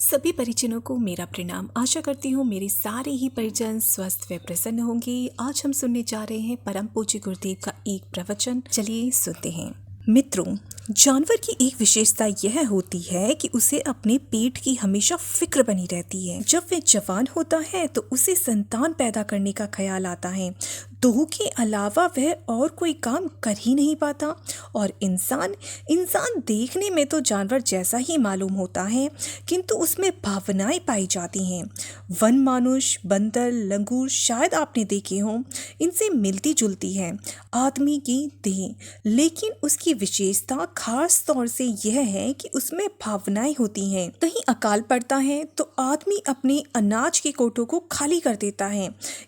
सभी परिजनों को मेरा प्रणाम। आशा करती हूँ मेरे सारे ही परिजन स्वस्थ व प्रसन्न होंगे। आज हम सुनने जा रहे हैं परम पूज्य गुरुदेव का एक प्रवचन। चलिए सुनते हैं। मित्रों, जानवर की एक विशेषता यह होती है कि उसे अपने पेट की हमेशा फिक्र बनी रहती है। जब वह जवान होता है तो उसे संतान पैदा करने का ख्याल आता है। दूध के अलावा वह और कोई काम कर ही नहीं पाता। और इंसान देखने में तो जानवर जैसा ही मालूम होता है, किंतु उसमें भावनाएं पाई जाती हैं। वन मानुष, बंदर, लंगूर शायद आपने देखे हों, इनसे मिलती जुलती है आदमी की देह, लेकिन उसकी विशेषता खास तौर से यह है कि उसमें भावनाएं होती हैं। कहीं अकाल पड़ता है तो आदमी अपने अनाज के कोठों को खाली कर देता है।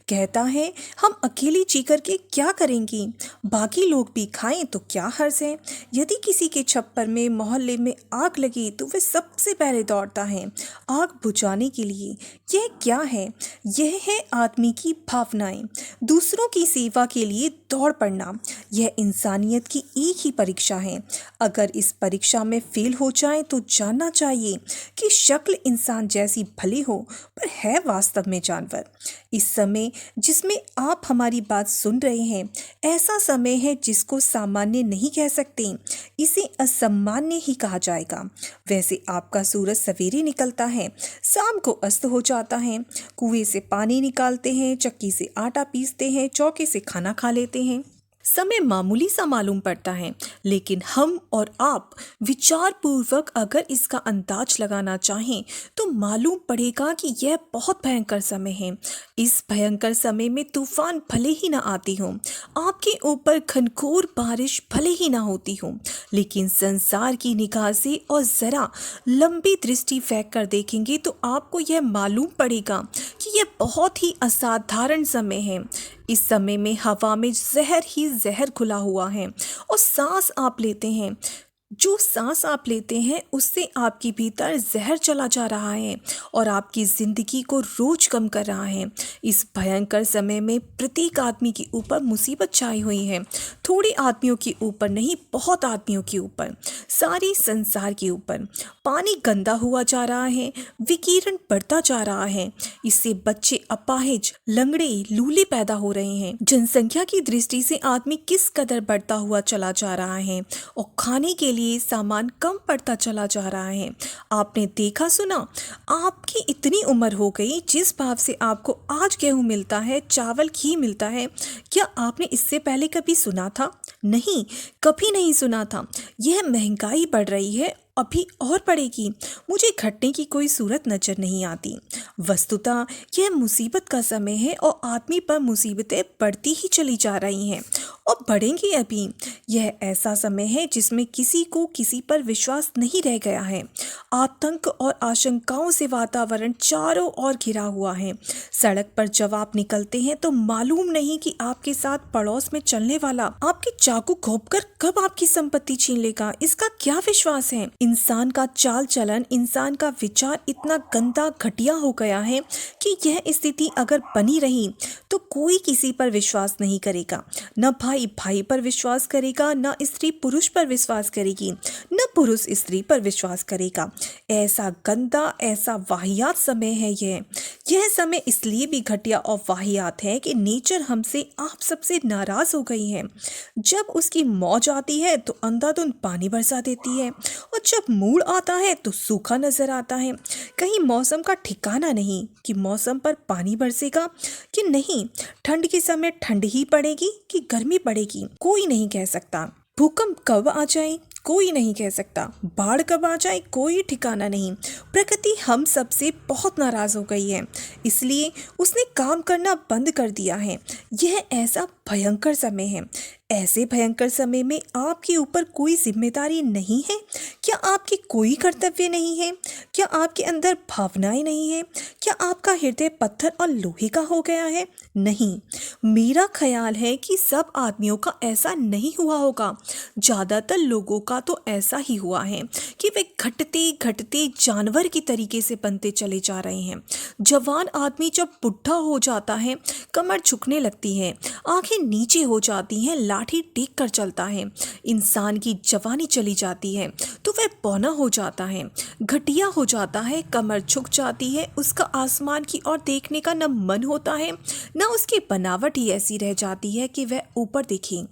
कहता है, हम अकेले जी करके क्या करेंगे, बाकी लोग भी खाएं तो क्या हर्ज है। यदि किसी के छप्पर में, मोहल्ले में आग लगी तो वह सबसे पहले दौड़ता है आग बुझाने के लिए। यह क्या है? यह है आदमी की भावनाएं, दूसरों की सेवा के लिए दौड़ पड़ना। यह इंसानियत की एक ही परीक्षा है। अगर इस परीक्षा में फेल हो जाए तो जानना चाहिए कि शक्ल इंसान जैसी भली हो, पर है वास्तव में जानवर। इस समय जिसमें आप हमारी बात सुन रहे हैं, ऐसा समय है जिसको सामान्य नहीं कह सकते, इसे असामान्य ही कहा जाएगा। वैसे आपका सूरज सवेरे निकलता है, शाम को अस्त हो जाता है। कुएं से पानी निकालते हैं, चक्की से आटा पीसते हैं, चौके से खाना खा लेते हैं। समय मामूली सा मालूम पड़ता है, लेकिन हम और आप विचार पूर्वक अगर इसका अंदाज लगाना चाहें तो मालूम पड़ेगा कि यह बहुत भयंकर समय है। इस भयंकर समय में तूफान भले ही ना आती हो, आपके ऊपर घनघोर बारिश भले ही ना होती हो, लेकिन संसार की निगाह से और जरा लंबी दृष्टि फेंक कर देखेंगे तो आपको यह मालूम पड़ेगा कि यह बहुत ही असाधारण समय है। इस समय में हवा में जहर ही जहर घुला हुआ है और सांस आप लेते हैं, जो सांस आप लेते हैं उससे आपके भीतर जहर चला जा रहा है और आपकी जिंदगी को रोज कम कर रहा है। इस भयंकर समय में प्रत्येक आदमी के ऊपर मुसीबत छाई हुई है। थोड़े आदमियों के ऊपर नहीं, बहुत आदमियों के ऊपर, सारे संसार के ऊपर। पानी गंदा हुआ जा रहा है, विकिरण बढ़ता जा रहा है। इससे बच्चे अपाहिज, लंगड़े, लूले पैदा हो रहे हैं। जनसंख्या की दृष्टि से आदमी किस कदर बढ़ता हुआ चला जा रहा है और खाने के लिए सामान कम पड़ता चला जा रहा है। आपने देखा सुना, आपकी इतनी उम्र हो गई, जिस भाव से आपको आज गेहूं मिलता है, चावल घी मिलता है, क्या आपने इससे पहले कभी सुना था? नहीं, कभी नहीं सुना था। यह महंगाई बढ़ रही है, अभी और बढ़ेगी, मुझे घटने की कोई सूरत नजर नहीं आती। वस्तुतः यह मुसीबत का समय है और आदमी पर मुसीबतें बढ़ती ही चली जा रही हैं और बढ़ेंगी अभी। यह ऐसा समय है जिसमें किसी को किसी पर विश्वास नहीं रह गया है। आतंक और आशंकाओं से वातावरण चारों ओर घिरा हुआ है। सड़क पर जब आप निकलते हैं तो मालूम नहीं कि आपके साथ पड़ोस में चलने वाला आपके चाकू घोंपकर कब आपकी संपत्ति छीन लेगा, इसका क्या विश्वास है। इंसान का चाल चलन, इंसान का विचार इतना गंदा, घटिया हो गया है कि यह स्थिति अगर बनी रही तो कोई किसी पर विश्वास नहीं करेगा। न भाई भाई पर विश्वास करेगा, न स्त्री पुरुष पर विश्वास करेगी, न पुरुष स्त्री पर विश्वास करेगा। ऐसा गंदा, ऐसा वाहियात समय है यह समय इसलिए भी घटिया और वाहियात है कि नेचर हमसे, आप सबसे नाराज हो गई है। जब उसकी मौज आती है तो अंधाधुंध पानी बरसा देती है और जब मूड आता है तो सूखा नजर आता है। कहीं मौसम का ठिकाना नहीं कि मौसम पर पानी बरसेगा कि नहीं। ठंड के समय ठंड ही पड़ेगी कि गर्मी पड़ेगी, कोई नहीं कह सकता। भूकंप कब आ जाए कोई नहीं कह सकता, बाढ़ कब आ जाए कोई ठिकाना नहीं। प्रकृति हम सबसे बहुत नाराज हो गई है, इसलिए उसने काम करना बंद कर दिया है। यह ऐसा भयंकर समय है। ऐसे भयंकर समय में आपके ऊपर कोई जिम्मेदारी नहीं है? क्या आपके कोई कर्तव्य नहीं है? क्या आपके अंदर भावनाएं नहीं है? क्या आपका हृदय पत्थर और लोहे का हो गया है? नहीं, मेरा ख्याल है कि सब आदमियों का ऐसा नहीं हुआ होगा। ज्यादातर लोगों का तो ऐसा ही हुआ है कि वे घटते घटते जानवर की तरीके से बनते चले जा रहे हैं। जवान आदमी जब बुढ़ा हो जाता है, कमर झुकने लगती है, आंखें नीचे हो जाती हैं, लाठी टेक कर चलता है। इंसान की जवानी चली जाती है तो वह बौना हो जाता है, घटिया हो जाता है, कमर झुक जाती है, उसका आसमान की ओर देखने का न मन होता है, न उसकी बनावट ही ऐसी रह जाती है कि वह ऊपर देखे।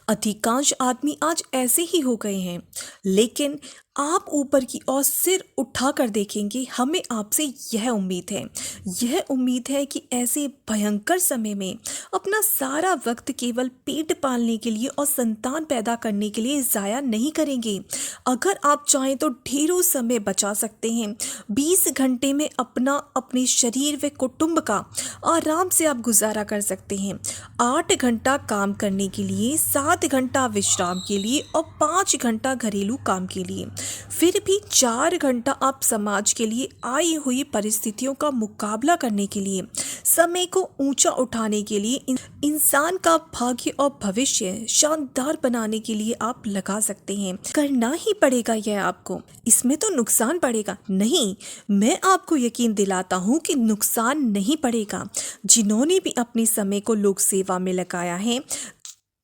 अधिकांश आदमी आज ऐसे ही हो गए हैं, लेकिन आप ऊपर की ओर सिर उठाकर देखेंगे। हमें आपसे यह उम्मीद है कि ऐसे भयंकर समय में अपना सारा वक्त केवल पेट पालने के लिए और संतान पैदा करने के लिए ज़ाया नहीं करेंगे। अगर आप चाहें तो ढेरों समय बचा सकते हैं। 20 घंटे में अपने शरीर व कुटुंब का आराम से आप गुजारा कर सकते हैं। 8 घंटा काम करने के लिए, 7 घंटा विश्राम के लिए और 5 घंटा घरेलू काम के लिए, फिर भी 4 घंटा आप समाज के लिए आई हुई परिस्थितियों का मुकाबला करने के लिए, समय को ऊंचा उठाने के लिए, इंसान का भाग्य और भविष्य शानदार बनाने के लिए आप लगा सकते हैं। करना ही पड़ेगा यह आपको, इसमें तो नुकसान पड़ेगा नहीं। मैं आपको यकीन दिलाता हूँ कि नुकसान नहीं पड़ेगा। जिन्होंने भी अपने समय को लोक सेवा में लगाया है,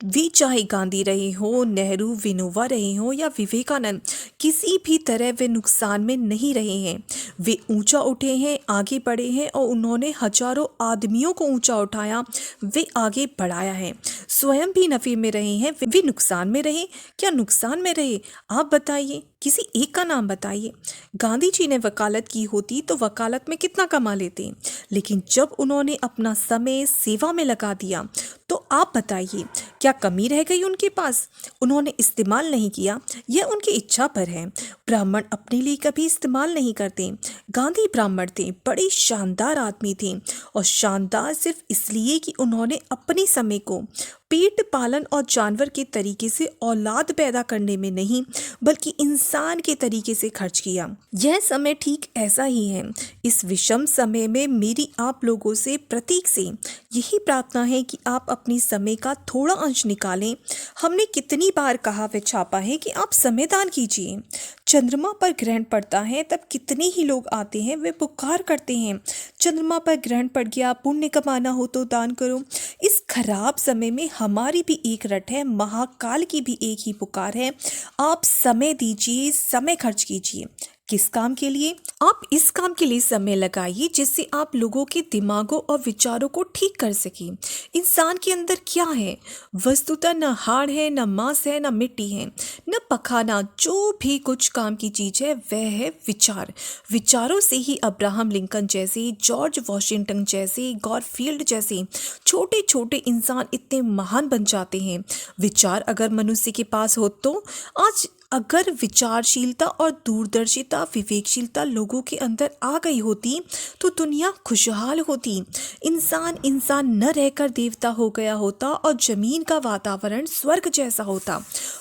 वे चाहे गांधी रहे हो, नेहरू, विनोबा रहे हो या विवेकानंद, किसी भी तरह वे नुकसान में नहीं रहे हैं। वे ऊंचा उठे हैं, आगे बढ़े हैं और उन्होंने हजारों आदमियों को ऊंचा उठाया, वे आगे बढ़ाया है। स्वयं भी नफे में रहे हैं। वे नुकसान में रहे, क्या नुकसान में रहे? आप बताइए, किसी एक का नाम बताइए। गांधी जी ने वकालत की होती तो वकालत में कितना कमा लेते, लेकिन जब उन्होंने अपना समय सेवा में लगा दिया तो आप बताइए क्या कमी रह गई उनके पास? उन्होंने इस्तेमाल नहीं किया, यह उनकी इच्छा पर है। ब्राह्मण अपने लिए कभी इस्तेमाल नहीं करते। गांधी ब्राह्मण थे, बड़े शानदार आदमी थे, और शानदार सिर्फ इसलिए कि उन्होंने अपने समय को पेट पालन और जानवर के तरीके से औलाद पैदा करने में नहीं, बल्कि इंसान के तरीके से खर्च किया। यह समय ठीक ऐसा ही है। इस विषम समय में मेरी आप लोगों से, प्रतीक से यही प्रार्थना है कि आप अपनी समय का थोड़ा अंश निकालें। हमने कितनी बार कहा व छापा है कि आप समय दान कीजिए। चंद्रमा पर ग्रहण पड़ता है तब कितने ही लोग आते हैं, वे पुकार करते हैं, चंद्रमा पर ग्रहण पड़ गया, पुण्य कमाना हो तो दान करो। इस खराब समय में हमारी भी एक रट है, महाकाल की भी एक ही पुकार है। आप समय दीजिए, समय खर्च कीजिए। किस काम के लिए? आप इस काम के लिए समय लगाइए जिससे आप लोगों के दिमागों और विचारों को ठीक कर सकें। इंसान के अंदर क्या है? वस्तुतः न हाड़ है, न मांस है, न मिट्टी है, न पखाना। जो भी कुछ काम की चीज है वह है विचार। विचारों से ही अब्राहम लिंकन जैसे, जॉर्ज वॉशिंगटन जैसे, गॉरफील्ड जैसे छोटे छोटे इंसान इतने महान बन जाते हैं। विचार अगर मनुष्य के पास हो तो आज अगर विचारशीलता और दूरदर्शिता, विवेकशीलता लोगों के अंदर आ गई होती तो दुनिया खुशहाल होती। इंसान न रहकर देवता हो गया होता और जमीन का वातावरण स्वर्ग जैसा होता।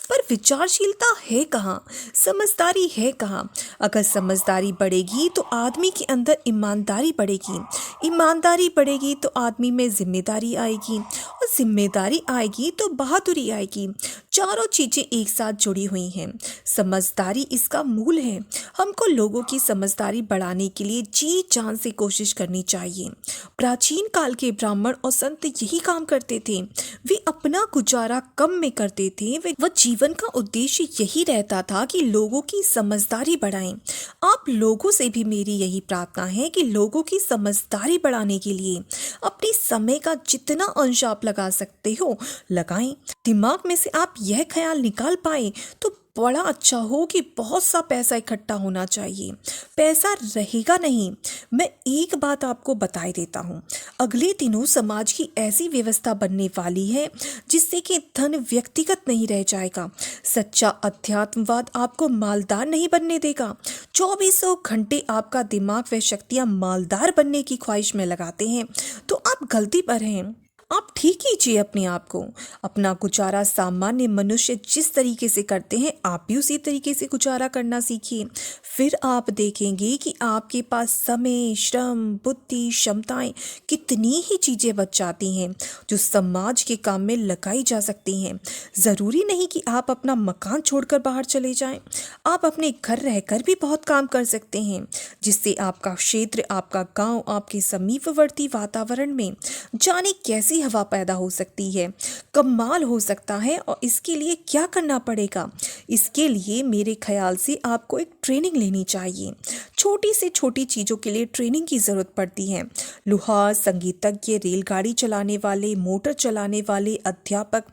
पर विचारशीलता है कहाँ? समझदारी है कहाँ? अगर समझदारी बढ़ेगी तो आदमी के अंदर ईमानदारी बढ़ेगी, ईमानदारी बढ़ेगी तो आदमी में जिम्मेदारी आएगी, और जिम्मेदारी आएगी तो बहादुरी आएगी। चारों चीजें एक साथ जुड़ी हुई हैं। समझदारी इसका मूल है। हमको लोगों की समझदारी बढ़ाने के लिए जी जान से कोशिश करनी चाहिए। प्राचीन काल के ब्राह्मण और संत यही काम करते थे। वे अपना गुजारा कम में करते थे। वह जीवन का उद्देश्य यही रहता था कि लोगों की समझदारी बढ़ाएं। आप लोगों से भी मेरी यही प्रार्थना है कि लोगों की समझदारी बढ़ाने के लिए अपने समय का जितना अंश आप लगा सकते हो लगाएं। दिमाग में से आप यह ख्याल निकाल पाए तो बड़ा अच्छा हो कि बहुत सा पैसा इकट्ठा होना चाहिए। पैसा रहेगा नहीं। मैं एक बात आपको बताई देता हूँ, अगले दिनों समाज की ऐसी व्यवस्था बनने वाली है जिससे कि धन व्यक्तिगत नहीं रह जाएगा। सच्चा अध्यात्मवाद आपको मालदार नहीं बनने देगा। 2400 घंटे आपका दिमाग व शक्तियाँ मालदार बनने की ख्वाहिश में लगाते हैं तो आप गलती पर हैं। आप ठीक कीजिए अपने आप को। अपना गुजारा सामान्य मनुष्य जिस तरीके से करते हैं आप भी उसी तरीके से गुजारा करना सीखिए। फिर आप देखेंगे कि आपके पास समय, श्रम, बुद्धि, क्षमताएं, कितनी ही चीज़ें बच जाती हैं जो समाज के काम में लगाई जा सकती हैं। ज़रूरी नहीं कि आप अपना मकान छोड़कर बाहर चले जाएं। आप अपने घर रहकर भी बहुत काम कर सकते हैं जिससे आपका क्षेत्र, आपका गांव, आपके समीपवर्ती वातावरण में जाने कैसी कैसी हवा पैदा हो सकती है, कमाल हो सकता है। और इसके लिए क्या करना पड़ेगा? इसके लिए मेरे ख्याल से आपको एक ट्रेनिंग लेनी चाहिए। छोटी से छोटी चीज़ों के लिए ट्रेनिंग की ज़रूरत पड़ती है। लुहार, संगीतज्ञ, रेलगाड़ी चलाने वाले, मोटर चलाने वाले, अध्यापक,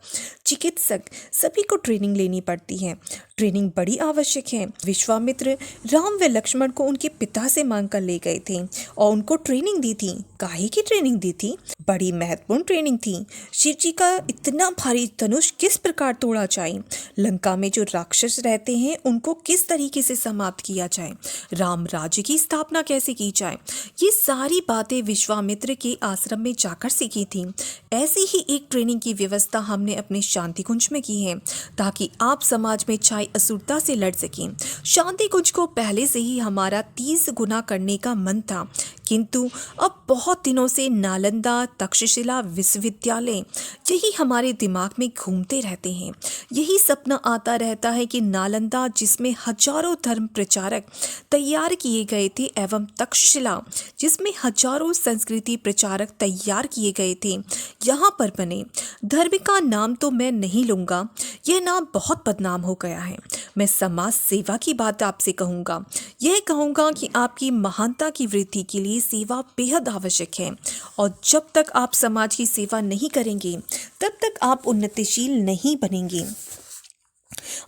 चिकित्सक, सभी को ट्रेनिंग लेनी पड़ती है। ट्रेनिंग बड़ी आवश्यक है। विश्वामित्र राम व लक्ष्मण को उनके पिता से मांग कर ले गए थे और उनको ट्रेनिंग दी थी। काहे की ट्रेनिंग दी थी? बड़ी महत्वपूर्ण ट्रेनिंग थी। शिव जी का इतना भारी धनुष किस प्रकार तोड़ा जाए, लंका में जो राक्षस रहते हैं उनको किस तरीके से समाप्त किया जाए, राम राज्य की स्थापना कैसे की जाए, ये सारी बातें विश्वामित्र के आश्रम में जाकर सीखी थी। ऐसी ही एक ट्रेनिंग की व्यवस्था हमने अपने शांति कुंज में की है, ताकि आप समाज में छाई असुरता से लड़ सकें। शांति कुंज को पहले से ही हमारा 30 गुना करने का मन था, किंतु अब बहुत दिनों से नालंदा, तक्षशिला विश्वविद्यालय यही हमारे दिमाग में घूमते रहते हैं। यही सपना आता रहता है कि नालंदा, जिसमें हजारों धर्म प्रचारक तैयार किए गए थे, एवं तक्षशिला, जिसमें हजारों संस्कृति प्रचारक तैयार किए गए थे, यहाँ पर बने। धर्म का नाम तो मैं नहीं लूँगा, यह नाम बहुत बदनाम हो गया है। मैं समाज सेवा की बात आपसे कहूँगा। यह कहूँगा कि आपकी महानता की वृद्धि के लिए सेवा बेहद आवश्यक है, और जब तक आप समाज की सेवा नहीं करेंगे तब तक आप उन्नतिशील नहीं बनेंगे।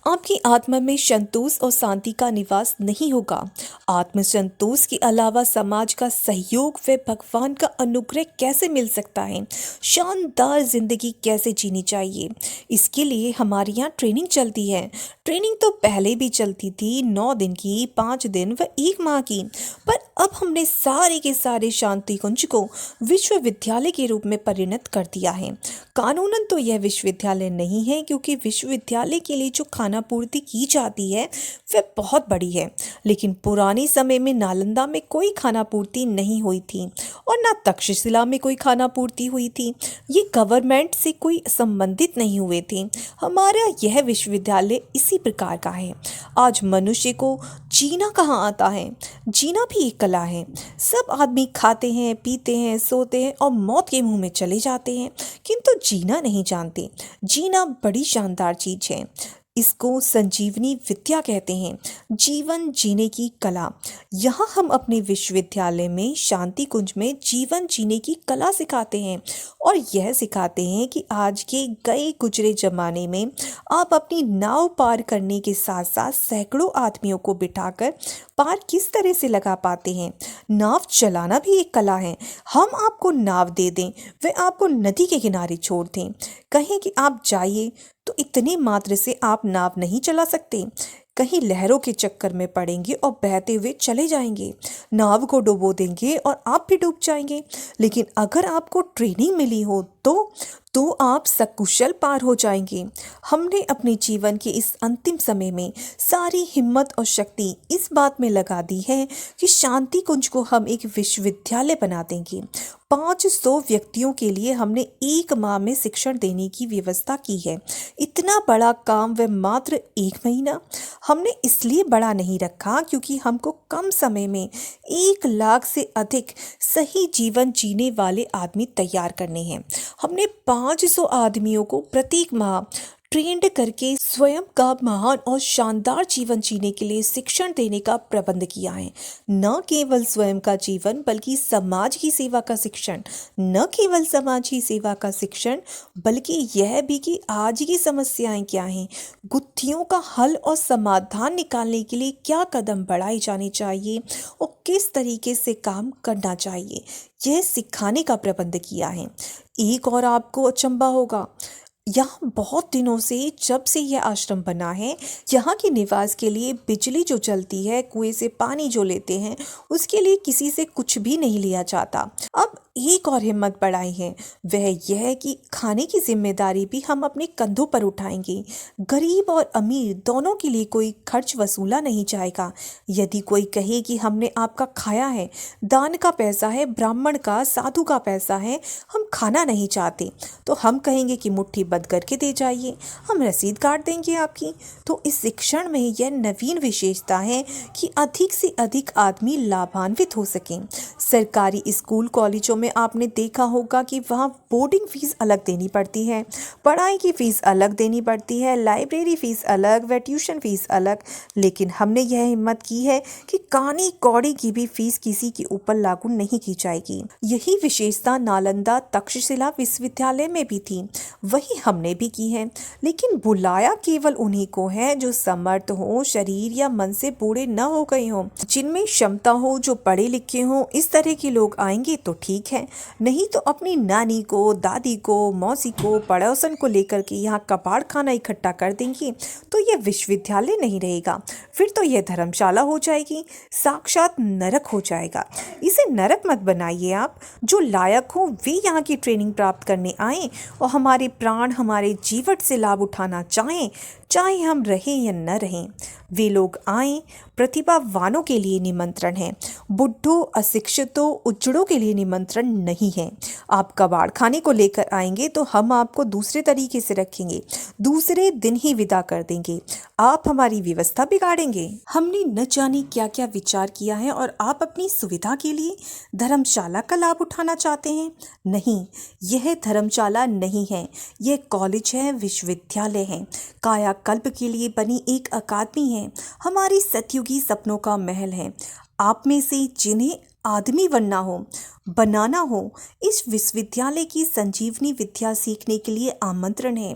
आपकी आत्मा में संतोष और शांति का निवास नहीं होगा। आत्म संतोष के अलावा समाज का सहयोग व भगवान का अनुग्रह कैसे मिल सकता है? शानदार जिंदगी कैसे जीनी चाहिए? इसके लिए हमारे यहाँ ट्रेनिंग चलती है। ट्रेनिंग तो पहले भी चलती थी, 9 दिन की, 5 दिन व 1 माह की, पर अब हमने सारे के सारे शांति कुंज को विश्वविद्यालय के रूप में परिणत कर दिया है। कानूनन तो यह विश्वविद्यालय नहीं है, क्योंकि विश्वविद्यालय के लिए जो खाना पूर्ति की जाती है वह बहुत बड़ी है, लेकिन पुराने समय में नालंदा में कोई खाना पूर्ति नहीं हुई थी और ना तक्षशिला में कोई खाना पूर्ति हुई थी। ये गवर्नमेंट से कोई संबंधित नहीं हुए थे। हमारा यह विश्वविद्यालय इसी प्रकार का है। आज मनुष्य को जीना कहाँ आता है? जीना भी एक कला है। सब आदमी खाते हैं, पीते हैं, सोते हैं और मौत के मुंह में चले जाते हैं, किंतु जीना नहीं जानते। जीना बड़ी शानदार चीज है। इसको संजीवनी विद्या कहते हैं, जीवन जीने की कला। यहाँ हम अपने विश्वविद्यालय में शांति कुंज में जीवन जीने की कला सिखाते हैं, और यह सिखाते हैं कि आज के गए गुजरे जमाने में आप अपनी नाव पार करने के साथ साथ सैकड़ों आदमियों को बिठाकर पार किस तरह से लगा पाते हैं। नाव चलाना भी एक कला है। हम आपको नाव दे दें, वह आपको नदी के किनारे छोड़ दें, कहें कि आप जाइए, तो इतने मात्र से आप नाव नहीं चला सकते। कहीं लहरों के चक्कर में पड़ेंगे और बहते हुए चले जाएंगे, नाव को डुबो देंगे और आप भी डूब जाएंगे। लेकिन अगर आपको ट्रेनिंग मिली हो तो आप सकुशल पार हो जाएंगे। हमने अपने जीवन के इस अंतिम समय में सारी हिम्मत और शक्ति इस बात में लगा दी है कि शांति कुंज को हम एक विश्वविद्यालय बना देंगे। 500 व्यक्तियों के लिए हमने 1 माह में शिक्षण देने की व्यवस्था की है। इतना बड़ा काम व मात्र 1 महीना। हमने इसलिए बड़ा नहीं रखा क्योंकि हमको कम समय में 1 लाख से अधिक सही जीवन जीने वाले आदमी तैयार करने हैं। हमने 500 आदमियों को प्रत्येक माह ट्रेंड करके स्वयं का महान और शानदार जीवन जीने के लिए शिक्षण देने का प्रबंध किया है। न केवल स्वयं का जीवन बल्कि समाज की सेवा का शिक्षण। न केवल समाज की सेवा का शिक्षण बल्कि यह भी कि आज की समस्याएं क्या हैं, गुत्थियों का हल और समाधान निकालने के लिए क्या कदम बढ़ाए जाने चाहिए और किस तरीके से काम करना चाहिए, यह सिखाने का प्रबंध किया है। एक और आपको अचंभा होगा, यहाँ बहुत दिनों से जब से यह आश्रम बना है, यहाँ के निवास के लिए बिजली जो चलती है, कुएं से पानी जो लेते हैं, उसके लिए किसी से कुछ भी नहीं लिया जाता। अब एक और हिम्मत बढ़ाई है, वह यह है कि खाने की जिम्मेदारी भी हम अपने कंधों पर उठाएंगे। गरीब और अमीर दोनों के लिए कोई खर्च वसूला नहीं जाएगा। यदि कोई कहे कि हमने आपका खाया है, दान का पैसा है, ब्राह्मण का, साधु का पैसा है, हम खाना नहीं चाहते, तो हम कहेंगे कि मुट्ठी बंद करके दे जाइए, हम रसीद काट देंगे आपकी। तो इस शिक्षण में यह नवीन विशेषता है कि अधिक से अधिक आदमी लाभान्वित हो सकें। सरकारी स्कूल कॉलेजों में में आपने देखा होगा कि वहाँ बोर्डिंग फीस अलग देनी पड़ती है, पढ़ाई की फ़ीस अलग देनी पड़ती है, लाइब्रेरी फ़ीस अलग व ट्यूशन फ़ीस अलग। लेकिन हमने यह हिम्मत की है कि कानी कौड़ी की भी फीस किसी के ऊपर लागू नहीं की जाएगी। यही विशेषता नालंदा तक्षशिला विश्वविद्यालय में भी थी, वही हमने भी की है। लेकिन बुलाया केवल उन्हीं को है जो समर्थ हो, शरीर या मन से बूढ़े न हो गए हों, जिनमें क्षमता हो, जो पढ़े लिखे हों। इस तरह के लोग आएंगे तो ठीक है, नहीं तो अपनी नानी को, दादी को, मौसी को, पड़ोसन को लेकर के यहाँ कबाड़ खाना इकट्ठा कर देंगी तो यह विश्वविद्यालय नहीं रहेगा, फिर तो यह धर्मशाला हो जाएगी, साक्षात नरक हो जाएगा। इसे नरक मत बनाइए आप। जो लायक हो वे यहाँ की ट्रेनिंग प्राप्त करने आए और हमारे प्राण, हमारे जीवन से लाभ उठाना चाहें, चाहे हम रहें या न रहें। वे लोग आएं। प्रतिभावानों के लिए निमंत्रण है, बुढ़ों, अशिक्षितों, उजड़ों के लिए निमंत्रण नहीं है। आप कबाड़ खाने को लेकर आएंगे तो हम आपको दूसरे तरीके से रखेंगे, दूसरे दिन ही विदा कर देंगे। आप हमारी व्यवस्था बिगाड़ेंगे। हमने न जाने क्या क्या विचार किया है और आप अपनी सुविधा के लिए धर्मशाला का लाभ उठाना चाहते हैं। नहीं, यह धर्मशाला नहीं है, यह कॉलेज है, विश्वविद्यालय है, कायाकल्प के लिए बनी एक अकादमी है, हमारी सतयुगी सपनों का महल है। आप में से जिन्हें आदमी बनाना हो, इस विश्वविद्यालय की संजीवनी विद्या सीखने के लिए आमंत्रण है।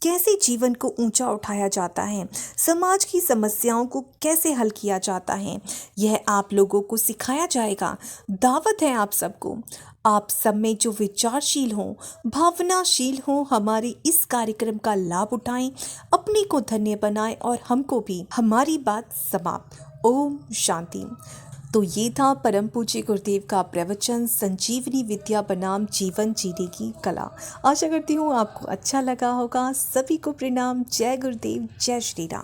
कैसे जीवन को ऊंचा उठाया जाता है, समाज की समस्याओं को कैसे हल किया जाता है, यह आप लोगों को सिखाया जाएगा। दावत है आप सबको। आप सब में जो विचारशील हों, भावनाशील हों, हमारे इस कार्यक्रम का लाभ उठाएं, अपने को धन्य बनाएं और हमको भी। हमारी बात समाप्त। ओम शांति। तो ये था परम पूज्य गुरुदेव का प्रवचन, संजीवनी विद्या बनाम जीवन जीने की कला। आशा करती हूँ आपको अच्छा लगा होगा। सभी को प्रणाम। जय गुरुदेव, जय श्री राम।